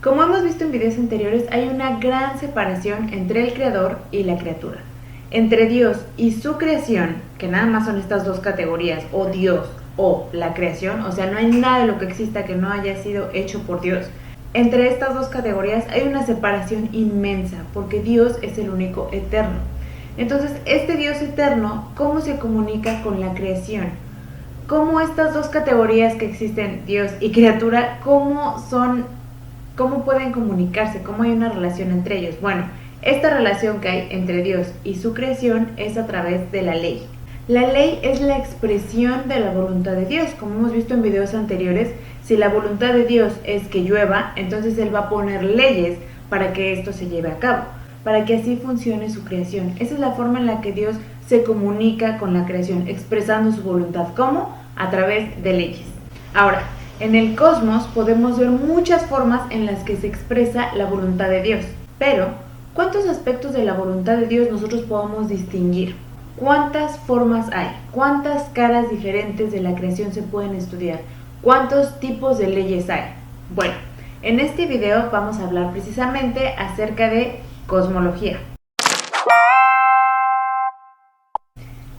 Como hemos visto en videos anteriores, hay una gran separación entre el creador y la criatura. Entre Dios y su creación, que nada más son estas dos categorías, o Dios o la creación, o sea, no hay nada de lo que exista que no haya sido hecho por Dios. Entre estas dos categorías hay una separación inmensa, porque Dios es el único eterno. Entonces, este Dios eterno, ¿cómo se comunica con la creación? ¿Cómo estas dos categorías que existen, Dios y criatura, cómo pueden comunicarse? ¿Cómo hay una relación entre ellos? Bueno, esta relación que hay entre Dios y su creación es a través de la ley. La ley es la expresión de la voluntad de Dios. Como hemos visto en videos anteriores, si la voluntad de Dios es que llueva, entonces Él va a poner leyes para que esto se lleve a cabo, para que así funcione su creación. Esa es la forma en la que Dios se comunica con la creación, expresando su voluntad. ¿Cómo? A través de leyes. Ahora, en el cosmos podemos ver muchas formas en las que se expresa la voluntad de Dios. Pero, ¿cuántos aspectos de la voluntad de Dios nosotros podemos distinguir? ¿Cuántas formas hay? ¿Cuántas caras diferentes de la creación se pueden estudiar? ¿Cuántos tipos de leyes hay? Bueno, en este video vamos a hablar precisamente acerca de cosmología.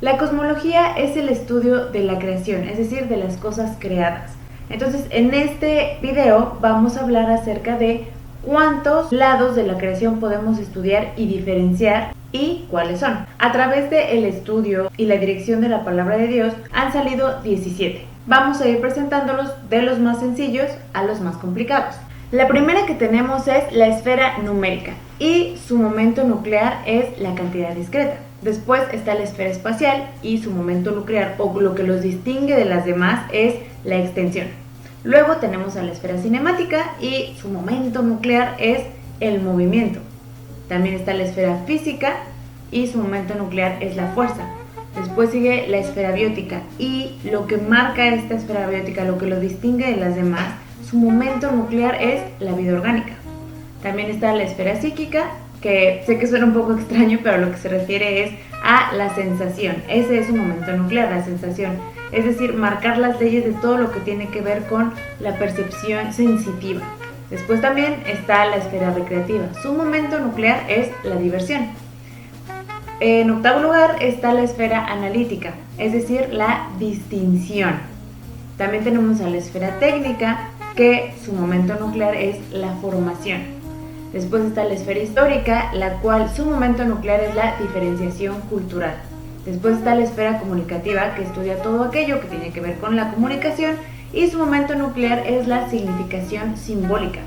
La cosmología es el estudio de la creación, es decir, de las cosas creadas. Entonces, en este video vamos a hablar acerca de cuántos lados de la creación podemos estudiar y diferenciar y cuáles son. A través del estudio y la dirección de la palabra de Dios han salido 17. Vamos a ir presentándolos de los más sencillos a los más complicados. La primera que tenemos es la esfera numérica y su momento nuclear es la cantidad discreta. Después está la esfera espacial y su momento nuclear, o lo que los distingue de las demás, es la extensión. Luego tenemos a la esfera cinemática y su momento nuclear es el movimiento. También está la esfera física y su momento nuclear es la fuerza. Después sigue la esfera biótica y lo que marca esta esfera biótica, lo que lo distingue de las demás, su momento nuclear es la vida orgánica. También está la esfera psíquica, que sé que suena un poco extraño, pero lo que se refiere es a la sensación. Ese es su momento nuclear, la sensación. Es decir, marcar las leyes de todo lo que tiene que ver con la percepción sensitiva. Después también está la esfera recreativa. Su momento nuclear es la diversión. En octavo lugar está la esfera analítica, es decir, la distinción. También tenemos a la esfera técnica, que su momento nuclear es la formación. Después está la esfera histórica, la cual su momento nuclear es la diferenciación cultural. Después está la esfera comunicativa, que estudia todo aquello que tiene que ver con la comunicación, y su momento nuclear es la significación simbólica.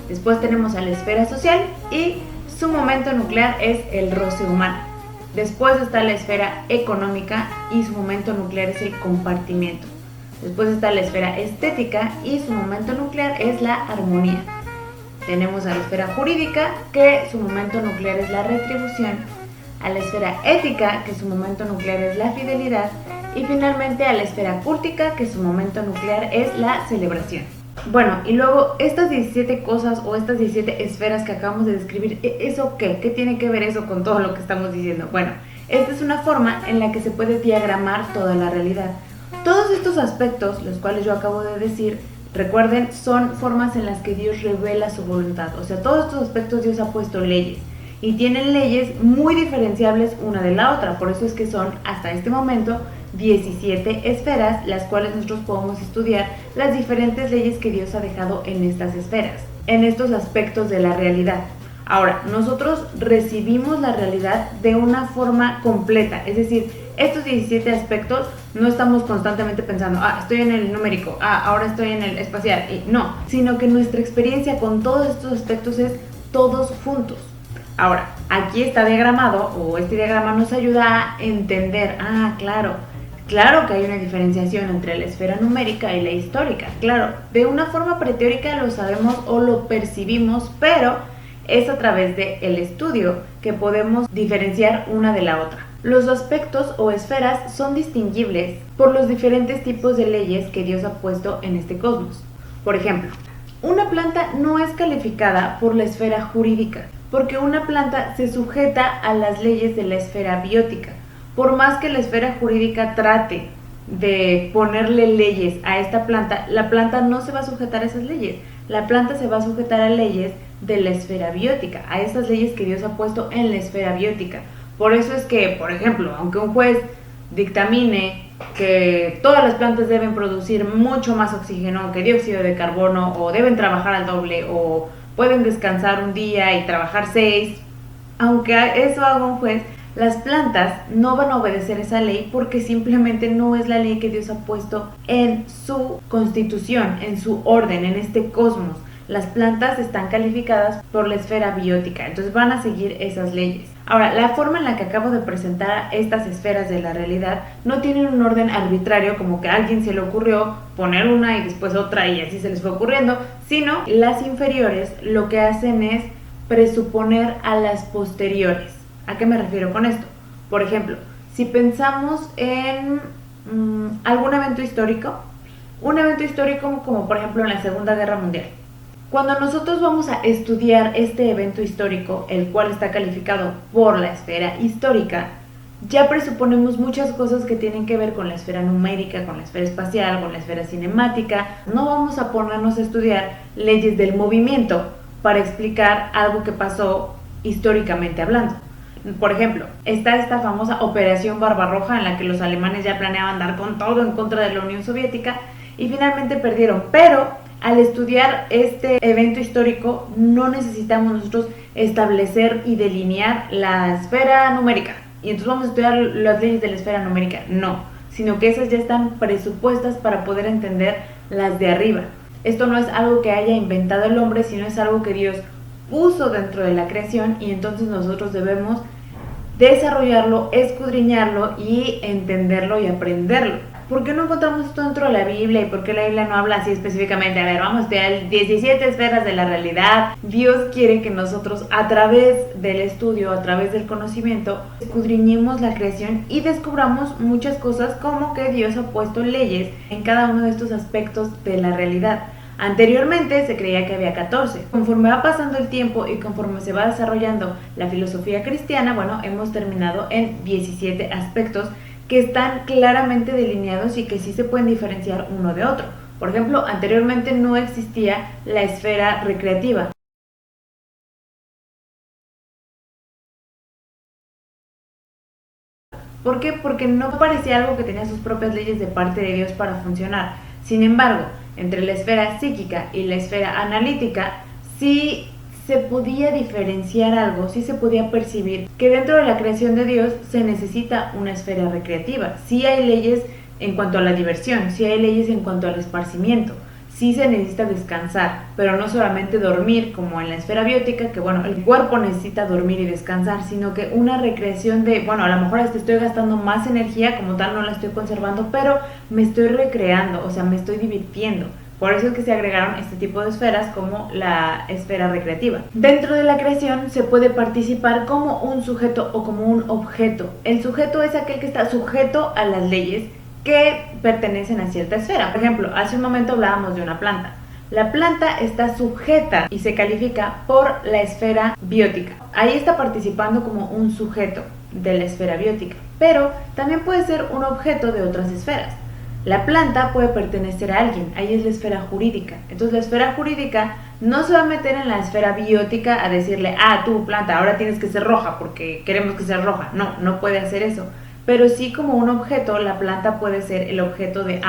Después tenemos a la esfera social y su momento nuclear es el roce humano. Después está la esfera económica y su momento nuclear es el compartimiento. Después está la esfera estética y su momento nuclear es la armonía. Tenemos a la esfera jurídica, que su momento nuclear es la retribución, a la esfera ética, que su momento nuclear es la fidelidad, y finalmente a la esfera cúltica, que su momento nuclear es la celebración. Bueno, y luego estas 17 cosas o estas 17 esferas que acabamos de describir, ¿eso qué? ¿Qué tiene que ver eso con todo lo que estamos diciendo? Bueno, esta es una forma en la que se puede diagramar toda la realidad. Todos estos aspectos, los cuales yo acabo de decir, recuerden, son formas en las que Dios revela su voluntad. O sea, todos estos aspectos Dios ha puesto leyes. Y tienen leyes muy diferenciables una de la otra. Por eso es que son, hasta este momento, 17 esferas, las cuales nosotros podemos estudiar las diferentes leyes que Dios ha dejado en estas esferas, en estos aspectos de la realidad. Ahora, nosotros recibimos la realidad de una forma completa, es decir, estos 17 aspectos no estamos constantemente pensando, estoy en el numérico, ahora estoy en el espacial, y no, sino que nuestra experiencia con todos estos aspectos es todos juntos. Ahora, aquí está diagramado, o este diagrama nos ayuda a entender, claro que hay una diferenciación entre la esfera numérica y la histórica, claro, de una forma preteórica lo sabemos o lo percibimos, pero es a través del estudio que podemos diferenciar una de la otra. Los aspectos o esferas son distinguibles por los diferentes tipos de leyes que Dios ha puesto en este cosmos. Por ejemplo, una planta no es calificada por la esfera jurídica, porque una planta se sujeta a las leyes de la esfera biótica, por más que la esfera jurídica trate de ponerle leyes a esta planta, la planta no se va a sujetar a esas leyes. La planta se va a sujetar a leyes de la esfera biótica, a esas leyes que Dios ha puesto en la esfera biótica. Por eso es que, por ejemplo, aunque un juez dictamine que todas las plantas deben producir mucho más oxígeno que dióxido de carbono, o deben trabajar al doble, o pueden descansar un día y trabajar 6, aunque eso haga un juez, las plantas no van a obedecer esa ley porque simplemente no es la ley que Dios ha puesto en su constitución, en su orden, en este cosmos. Las plantas están calificadas por la esfera biótica, entonces van a seguir esas leyes. Ahora, la forma en la que acabo de presentar estas esferas de la realidad no tienen un orden arbitrario, como que a alguien se le ocurrió poner una y después otra y así se les fue ocurriendo, sino las inferiores lo que hacen es presuponer a las posteriores. ¿A qué me refiero con esto? Por ejemplo, si pensamos en algún evento histórico, un evento histórico como por ejemplo en la Segunda Guerra Mundial. Cuando nosotros vamos a estudiar este evento histórico, el cual está calificado por la esfera histórica, ya presuponemos muchas cosas que tienen que ver con la esfera numérica, con la esfera espacial, con la esfera cinemática. No vamos a ponernos a estudiar leyes del movimiento para explicar algo que pasó históricamente hablando. Por ejemplo, está esta famosa Operación Barbarroja en la que los alemanes ya planeaban dar con todo en contra de la Unión Soviética y finalmente perdieron, pero al estudiar este evento histórico no necesitamos nosotros establecer y delinear la esfera numérica y entonces vamos a estudiar las leyes de la esfera numérica, no, sino que esas ya están presupuestas para poder entender las de arriba. Esto no es algo que haya inventado el hombre, sino es algo que Dios puso dentro de la creación y entonces nosotros debemos desarrollarlo, escudriñarlo y entenderlo y aprenderlo. ¿Por qué no encontramos esto dentro de la Biblia y por qué la Biblia no habla así específicamente? A ver, vamos a estudiar 17 esferas de la realidad. Dios quiere que nosotros a través del estudio, a través del conocimiento, escudriñemos la creación y descubramos muchas cosas como que Dios ha puesto leyes en cada uno de estos aspectos de la realidad. Anteriormente se creía que había 14. Conforme va pasando el tiempo y conforme se va desarrollando la filosofía cristiana, bueno, hemos terminado en 17 aspectos que están claramente delineados y que sí se pueden diferenciar uno de otro. Por ejemplo, anteriormente no existía la esfera recreativa. ¿Por qué? Porque no parecía algo que tenía sus propias leyes de parte de Dios para funcionar. Sin embargo, entre la esfera psíquica y la esfera analítica, sí se podía diferenciar algo, sí se podía percibir que dentro de la creación de Dios se necesita una esfera recreativa. Sí hay leyes en cuanto a la diversión, sí hay leyes en cuanto al esparcimiento, sí se necesita descansar, pero no solamente dormir como en la esfera biótica, que bueno, el cuerpo necesita dormir y descansar, sino que una recreación de, bueno, a lo mejor hasta estoy gastando más energía, como tal no la estoy conservando, pero me estoy recreando, o sea, me estoy divirtiendo. Por eso es que se agregaron este tipo de esferas como la esfera recreativa. Dentro de la creación se puede participar como un sujeto o como un objeto. El sujeto es aquel que está sujeto a las leyes que pertenecen a cierta esfera. Por ejemplo, hace un momento hablábamos de una planta. La planta está sujeta y se califica por la esfera biótica. Ahí está participando como un sujeto de la esfera biótica, pero también puede ser un objeto de otras esferas. La planta puede pertenecer a alguien, ahí es la esfera jurídica. Entonces la esfera jurídica no se va a meter en la esfera biótica a decirle, tú planta, ahora tienes que ser roja porque queremos que sea roja. No, no puede hacer eso. Pero sí como un objeto, la planta puede ser el objeto de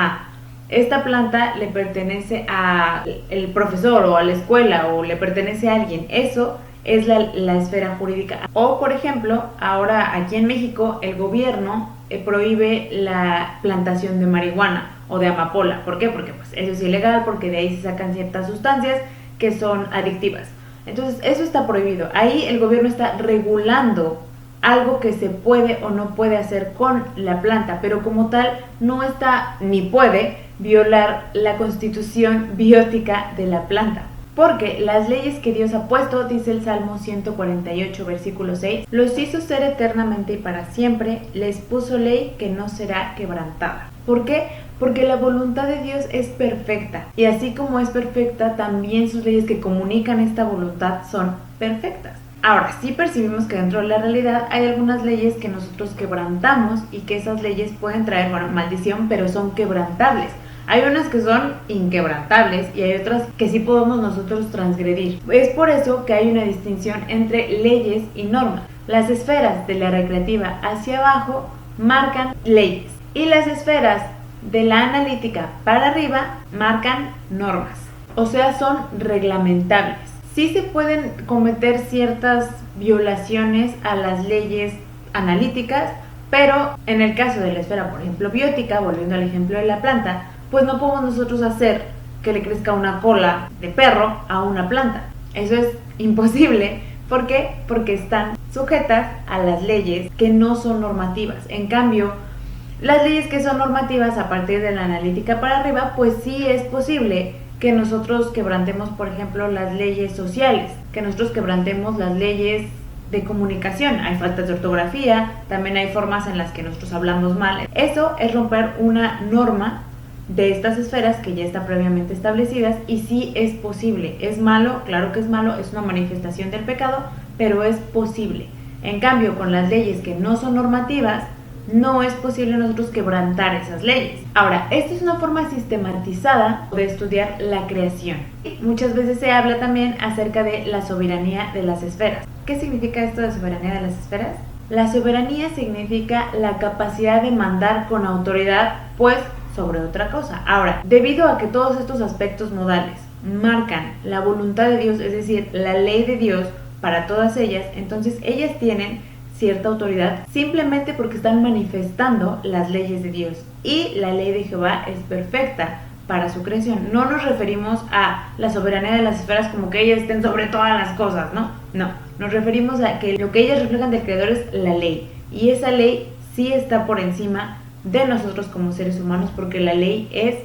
esta planta le pertenece al profesor o a la escuela o le pertenece a alguien. Eso es la esfera jurídica. O por ejemplo, ahora aquí en México el gobierno prohíbe la plantación de marihuana o de amapola. ¿Por qué? Porque pues eso es ilegal, porque de ahí se sacan ciertas sustancias que son adictivas. Entonces eso está prohibido. Ahí el gobierno está regulando algo que se puede o no puede hacer con la planta, pero como tal no está ni puede violar la constitución biótica de la planta. Porque las leyes que Dios ha puesto, dice el Salmo 148, versículo 6, los hizo ser eternamente y para siempre, les puso ley que no será quebrantada. ¿Por qué? Porque la voluntad de Dios es perfecta. Y así como es perfecta, también sus leyes que comunican esta voluntad son perfectas. Ahora, sí percibimos que dentro de la realidad hay algunas leyes que nosotros quebrantamos y que esas leyes pueden traer, bueno, maldición, pero son quebrantables. Hay unas que son inquebrantables y hay otras que sí podemos nosotros transgredir. Es por eso que hay una distinción entre leyes y normas. Las esferas de la recreativa hacia abajo marcan leyes y las esferas de la analítica para arriba marcan normas. O sea, son reglamentables. Sí se pueden cometer ciertas violaciones a las leyes analíticas, pero en el caso de la esfera, por ejemplo, biótica, volviendo al ejemplo de la planta, pues no podemos nosotros hacer que le crezca una cola de perro a una planta. Eso es imposible. ¿Por qué? Porque están sujetas a las leyes que no son normativas. En cambio, las leyes que son normativas a partir de la analítica para arriba, pues sí es posible que nosotros quebrantemos, por ejemplo, las leyes sociales, que nosotros quebrantemos las leyes de comunicación. Hay faltas de ortografía, también hay formas en las que nosotros hablamos mal. Eso es romper una norma de estas esferas que ya están previamente establecidas y sí es posible. ¿Es malo? Claro que es malo, es una manifestación del pecado, pero es posible. En cambio, con las leyes que no son normativas, no es posible nosotros quebrantar esas leyes. Ahora, esta es una forma sistematizada de estudiar la creación. Muchas veces se habla también acerca de la soberanía de las esferas. ¿Qué significa esto de soberanía de las esferas? La soberanía significa la capacidad de mandar con autoridad, pues, sobre otra cosa. Ahora, debido a que todos estos aspectos modales marcan la voluntad de Dios, es decir, la ley de Dios para todas ellas, entonces ellas tienen cierta autoridad simplemente porque están manifestando las leyes de Dios. Y la ley de Jehová es perfecta para su creación. No nos referimos a la soberanía de las esferas como que ellas estén sobre todas las cosas, ¿no? No, nos referimos a que lo que ellas reflejan del Creador es la ley. Y esa ley sí está por encima de nosotros como seres humanos porque la ley es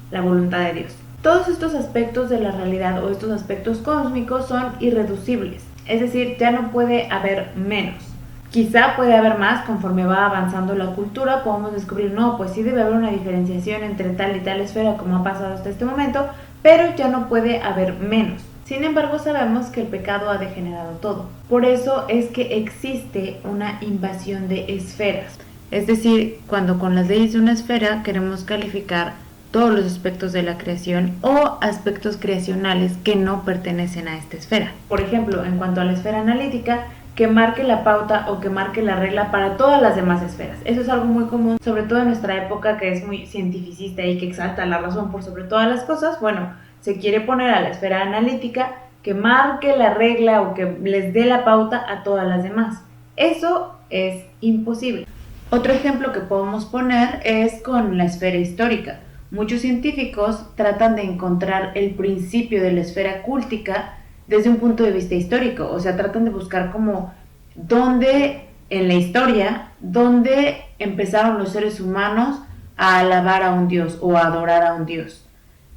la voluntad de Dios. Todos estos aspectos de la realidad o estos aspectos cósmicos son irreducibles. Es decir, ya no puede haber menos. Quizá puede haber más conforme va avanzando la cultura, podemos descubrir, no, pues sí debe haber una diferenciación entre tal y tal esfera como ha pasado hasta este momento, pero ya no puede haber menos. Sin embargo, sabemos que el pecado ha degenerado todo. Por eso es que existe una invasión de esferas. Es decir, cuando con las leyes de una esfera queremos calificar todos los aspectos de la creación o aspectos creacionales que no pertenecen a esta esfera. Por ejemplo, en cuanto a la esfera analítica, que marque la pauta o que marque la regla para todas las demás esferas. Eso es algo muy común, sobre todo en nuestra época que es muy cientificista y que exalta la razón por sobre todas las cosas. Bueno, se quiere poner a la esfera analítica que marque la regla o que les dé la pauta a todas las demás. Eso es imposible. Otro ejemplo que podemos poner es con la esfera histórica. Muchos científicos tratan de encontrar el principio de la esfera cúltica desde un punto de vista histórico, o sea, tratan de buscar como dónde en la historia, dónde empezaron los seres humanos a alabar a un dios o a adorar a un dios.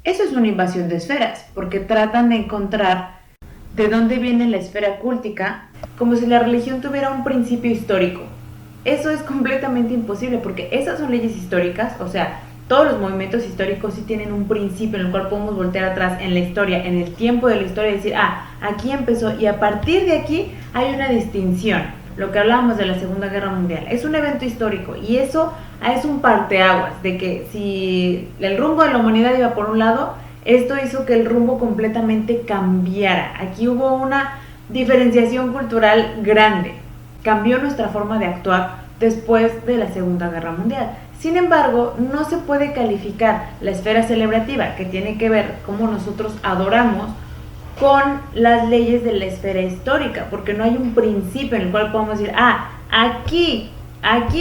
Eso es una invasión de esferas, porque tratan de encontrar de dónde viene la esfera cúltica, como si la religión tuviera un principio histórico. Eso es completamente imposible, porque esas son leyes históricas, o sea, todos los movimientos históricos sí tienen un principio en el cual podemos voltear atrás en la historia, en el tiempo de la historia y decir, aquí empezó y a partir de aquí hay una distinción. Lo que hablábamos de la Segunda Guerra Mundial es un evento histórico y eso es un parteaguas de que si el rumbo de la humanidad iba por un lado, esto hizo que el rumbo completamente cambiara. Aquí hubo una diferenciación cultural grande. Cambió nuestra forma de actuar después de la Segunda Guerra Mundial. Sin embargo, no se puede calificar la esfera celebrativa, que tiene que ver cómo nosotros adoramos, con las leyes de la esfera histórica, porque no hay un principio en el cual podamos decir, aquí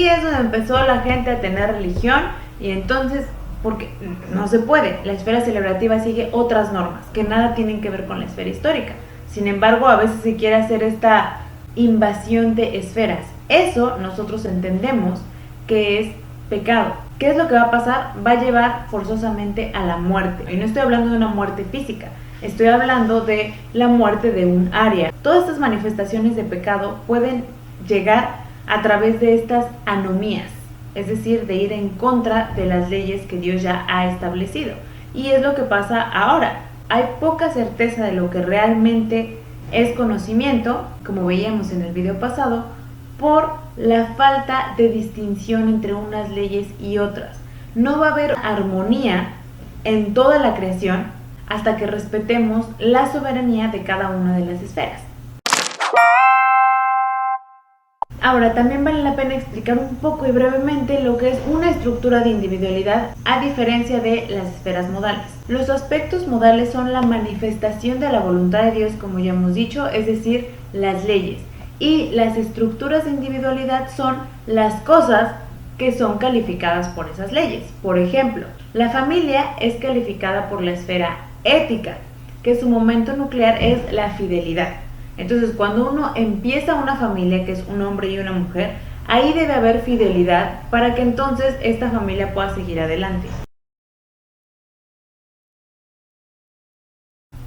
es donde empezó la gente a tener religión, y entonces, porque no se puede, la esfera celebrativa sigue otras normas, que nada tienen que ver con la esfera histórica. Sin embargo, a veces se quiere hacer esta invasión de esferas. Eso nosotros entendemos que es pecado. ¿Qué es lo que va a pasar? Va a llevar forzosamente a la muerte. Y no estoy hablando de una muerte física, estoy hablando de la muerte de un área. Todas estas manifestaciones de pecado pueden llegar a través de estas anomías, es decir, de ir en contra de las leyes que Dios ya ha establecido. Y es lo que pasa ahora. Hay poca certeza de lo que realmente es conocimiento, como veíamos en el video pasado, por la falta de distinción entre unas leyes y otras. No va a haber armonía en toda la creación hasta que respetemos la soberanía de cada una de las esferas. Ahora, también vale la pena explicar un poco y brevemente lo que es una estructura de individualidad a diferencia de las esferas modales. Los aspectos modales son la manifestación de la voluntad de Dios, como ya hemos dicho, es decir, las leyes. Y las estructuras de individualidad son las cosas que son calificadas por esas leyes. Por ejemplo, la familia es calificada por la esfera ética, que su momento nuclear es la fidelidad. Entonces, cuando uno empieza una familia, que es un hombre y una mujer, ahí debe haber fidelidad para que entonces esta familia pueda seguir adelante.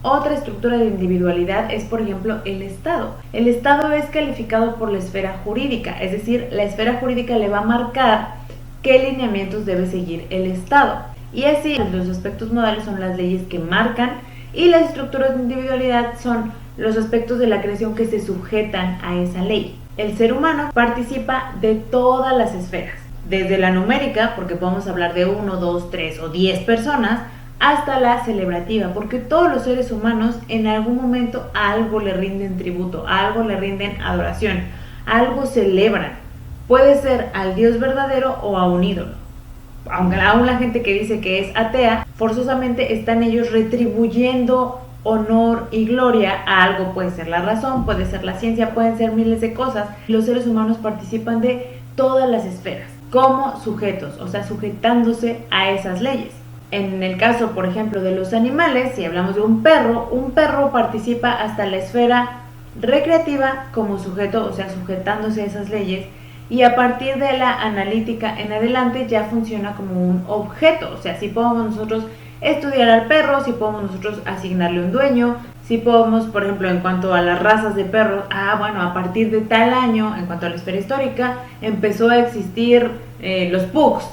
Otra estructura de individualidad es, por ejemplo, el Estado. El Estado es calificado por la esfera jurídica, es decir, la esfera jurídica le va a marcar qué lineamientos debe seguir el Estado. Y así, los aspectos modales son las leyes que marcan y las estructuras de individualidad son los aspectos de la creación que se sujetan a esa ley. El ser humano participa de todas las esferas, desde la numérica, porque podemos hablar de 1, 2, 3 o 10 personas, hasta la celebrativa, porque todos los seres humanos en algún momento a algo le rinden tributo, a algo le rinden adoración, a algo celebran. Puede ser al Dios verdadero o a un ídolo. Aunque aún la gente que dice que es atea, forzosamente están ellos retribuyendo honor y gloria a algo. Puede ser la razón, puede ser la ciencia, pueden ser miles de cosas. Los seres humanos participan de todas las esferas como sujetos, o sea, sujetándose a esas leyes. En el caso, por ejemplo, de los animales, si hablamos de un perro participa hasta la esfera recreativa como sujeto, o sea, sujetándose a esas leyes, y a partir de la analítica en adelante ya funciona como un objeto. O sea, si podemos nosotros estudiar al perro, si podemos nosotros asignarle un dueño, si podemos, por ejemplo, en cuanto a las razas de perros, bueno, a partir de tal año, en cuanto a la esfera histórica, empezó a existir los pugs.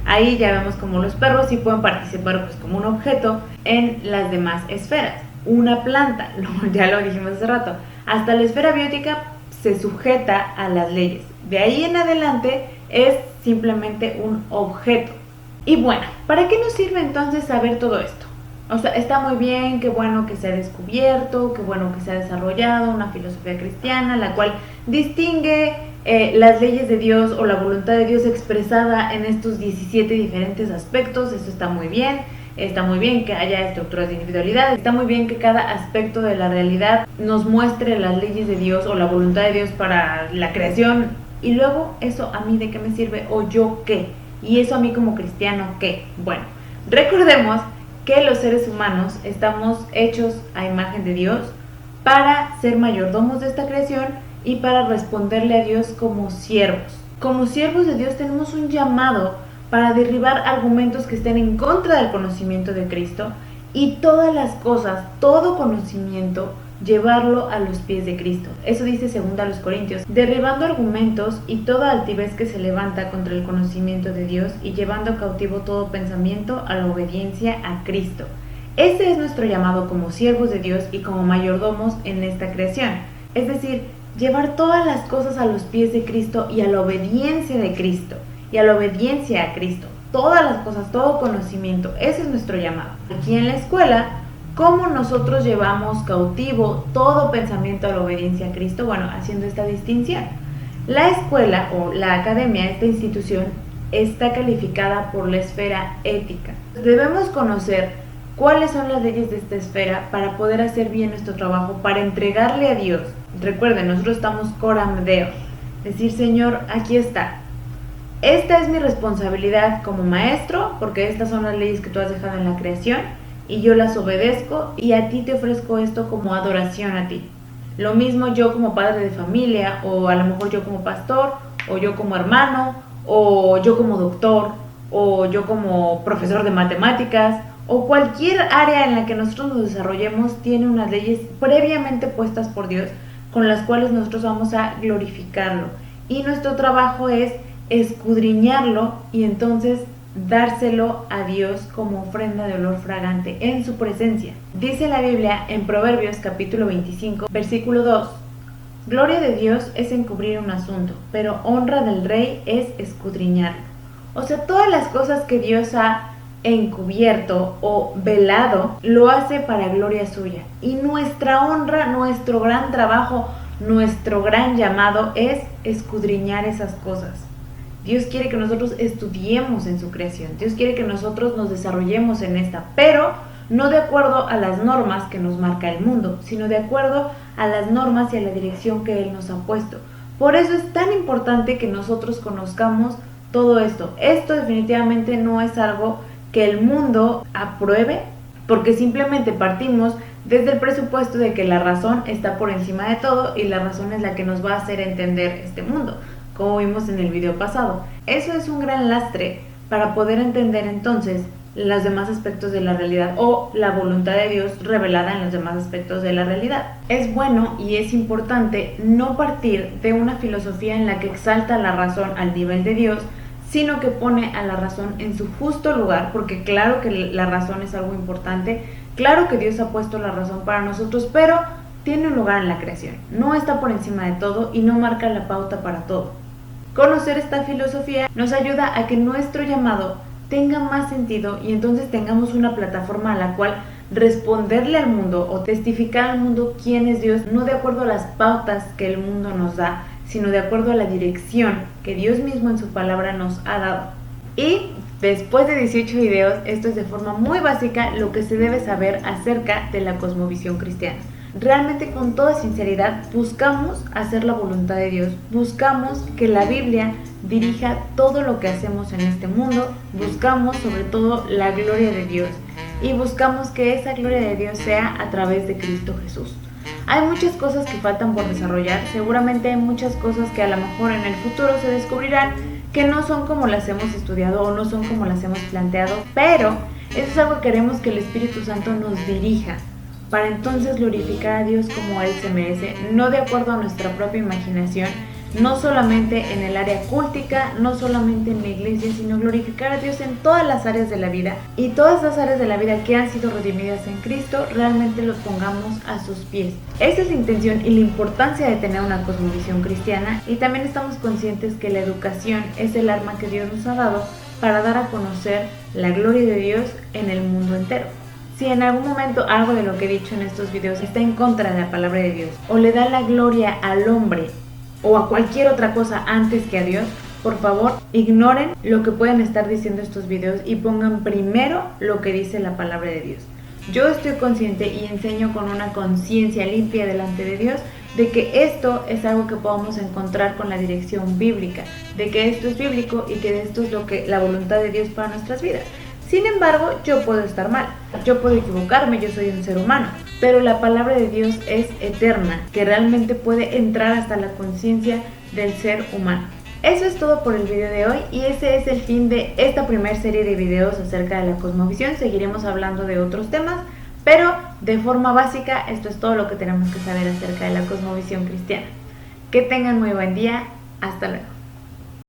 Ahí ya vemos como los perros sí pueden participar pues como un objeto en las demás esferas. Una planta, ya lo dijimos hace rato, hasta la esfera biótica se sujeta a las leyes. De ahí en adelante es simplemente un objeto. Y bueno, ¿para qué nos sirve entonces saber todo esto? O sea, está muy bien, qué bueno que se ha descubierto, qué bueno que se ha desarrollado una filosofía cristiana, la cual distingue las leyes de Dios o la voluntad de Dios expresada en estos 17 diferentes aspectos. Eso está muy bien que haya estructuras de individualidad, está muy bien que cada aspecto de la realidad nos muestre las leyes de Dios o la voluntad de Dios para la creación. Y luego, ¿eso a mí de qué me sirve? ¿O yo qué? ¿Y eso a mí como cristiano qué? Bueno, recordemos que los seres humanos estamos hechos a imagen de Dios para ser mayordomos de esta creación y para responderle a Dios como siervos. Como siervos de Dios tenemos un llamado para derribar argumentos que estén en contra del conocimiento de Cristo y todas las cosas, todo conocimiento, llevarlo a los pies de Cristo. Eso dice 2 Corintios, derribando argumentos y toda altivez que se levanta contra el conocimiento de Dios y llevando cautivo todo pensamiento a la obediencia a Cristo. Ese es nuestro llamado como siervos de Dios y como mayordomos en esta creación. Es decir, llevar todas las cosas a los pies de Cristo y a la obediencia de Cristo y a la obediencia a Cristo. Todas las cosas, todo conocimiento, ese es nuestro llamado. Aquí en la escuela, ¿cómo nosotros llevamos cautivo todo pensamiento a la obediencia a Cristo? Bueno, haciendo esta distinción. La escuela o la academia, esta institución, está calificada por la esfera ética. Debemos conocer cuáles son las leyes de esta esfera para poder hacer bien nuestro trabajo, para entregarle a Dios. Recuerden, nosotros estamos coram Deo, decir, Señor, aquí está. Esta es mi responsabilidad como maestro, porque estas son las leyes que tú has dejado en la creación, y yo las obedezco, y a ti te ofrezco esto como adoración a ti. Lo mismo yo como padre de familia, o a lo mejor yo como pastor, o yo como hermano, o yo como doctor, o yo como profesor de matemáticas, o cualquier área en la que nosotros nos desarrollemos tiene unas leyes previamente puestas por Dios con las cuales nosotros vamos a glorificarlo. Y nuestro trabajo es escudriñarlo y entonces dárselo a Dios como ofrenda de olor fragante en su presencia. Dice la Biblia en Proverbios capítulo 25, versículo 2: gloria de Dios es encubrir un asunto, pero honra del rey es escudriñarlo. O sea, todas las cosas que Dios ha encubierto o velado, lo hace para gloria suya. Y nuestra honra, nuestro gran trabajo, nuestro gran llamado es escudriñar esas cosas. Dios quiere que nosotros estudiemos en su creación. Dios quiere que nosotros nos desarrollemos en esta, pero no de acuerdo a las normas que nos marca el mundo, sino de acuerdo a las normas y a la dirección que Él nos ha puesto. Por eso es tan importante que nosotros conozcamos todo esto. Esto definitivamente no es algo que el mundo apruebe, porque simplemente partimos desde el presupuesto de que la razón está por encima de todo y la razón es la que nos va a hacer entender este mundo, como vimos en el video pasado. Eso es un gran lastre para poder entender entonces los demás aspectos de la realidad o la voluntad de Dios revelada en los demás aspectos de la realidad. Es bueno y es importante no partir de una filosofía en la que exalta la razón al nivel de Dios, sino que pone a la razón en su justo lugar, porque claro que la razón es algo importante, claro que Dios ha puesto la razón para nosotros, pero tiene un lugar en la creación, no está por encima de todo y no marca la pauta para todo. Conocer esta filosofía nos ayuda a que nuestro llamado tenga más sentido y entonces tengamos una plataforma a la cual responderle al mundo o testificar al mundo quién es Dios, no de acuerdo a las pautas que el mundo nos da, sino de acuerdo a la dirección que Dios mismo en su palabra nos ha dado. Y después de 18 videos, esto es de forma muy básica lo que se debe saber acerca de la cosmovisión cristiana. Realmente, con toda sinceridad, buscamos hacer la voluntad de Dios, buscamos que la Biblia dirija todo lo que hacemos en este mundo, buscamos sobre todo la gloria de Dios y buscamos que esa gloria de Dios sea a través de Cristo Jesús. Hay muchas cosas que faltan por desarrollar, seguramente hay muchas cosas que a lo mejor en el futuro se descubrirán que no son como las hemos estudiado o no son como las hemos planteado, pero eso es algo que queremos que el Espíritu Santo nos dirija para entonces glorificar a Dios como Él se merece, no de acuerdo a nuestra propia imaginación, no solamente en el área cultica, no solamente en la iglesia, sino glorificar a Dios en todas las áreas de la vida, y todas las áreas de la vida que han sido redimidas en Cristo, realmente los pongamos a sus pies. Esa es la intención y la importancia de tener una cosmovisión cristiana, y también estamos conscientes que la educación es el arma que Dios nos ha dado para dar a conocer la gloria de Dios en el mundo entero. Si en algún momento algo de lo que he dicho en estos videos está en contra de la palabra de Dios, o le da la gloria al hombre o a cualquier otra cosa antes que a Dios, por favor, ignoren lo que pueden estar diciendo estos videos y pongan primero lo que dice la palabra de Dios. Yo estoy consciente y enseño con una conciencia limpia delante de Dios de que esto es algo que podamos encontrar con la dirección bíblica, de que esto es bíblico y que esto es lo que la voluntad de Dios para nuestras vidas. Sin embargo, yo puedo estar mal, yo puedo equivocarme, yo soy un ser humano, pero la palabra de Dios es eterna, que realmente puede entrar hasta la conciencia del ser humano. Eso es todo por el video de hoy y ese es el fin de esta primera serie de videos acerca de la cosmovisión. Seguiremos hablando de otros temas, pero de forma básica esto es todo lo que tenemos que saber acerca de la cosmovisión cristiana. Que tengan muy buen día, hasta luego.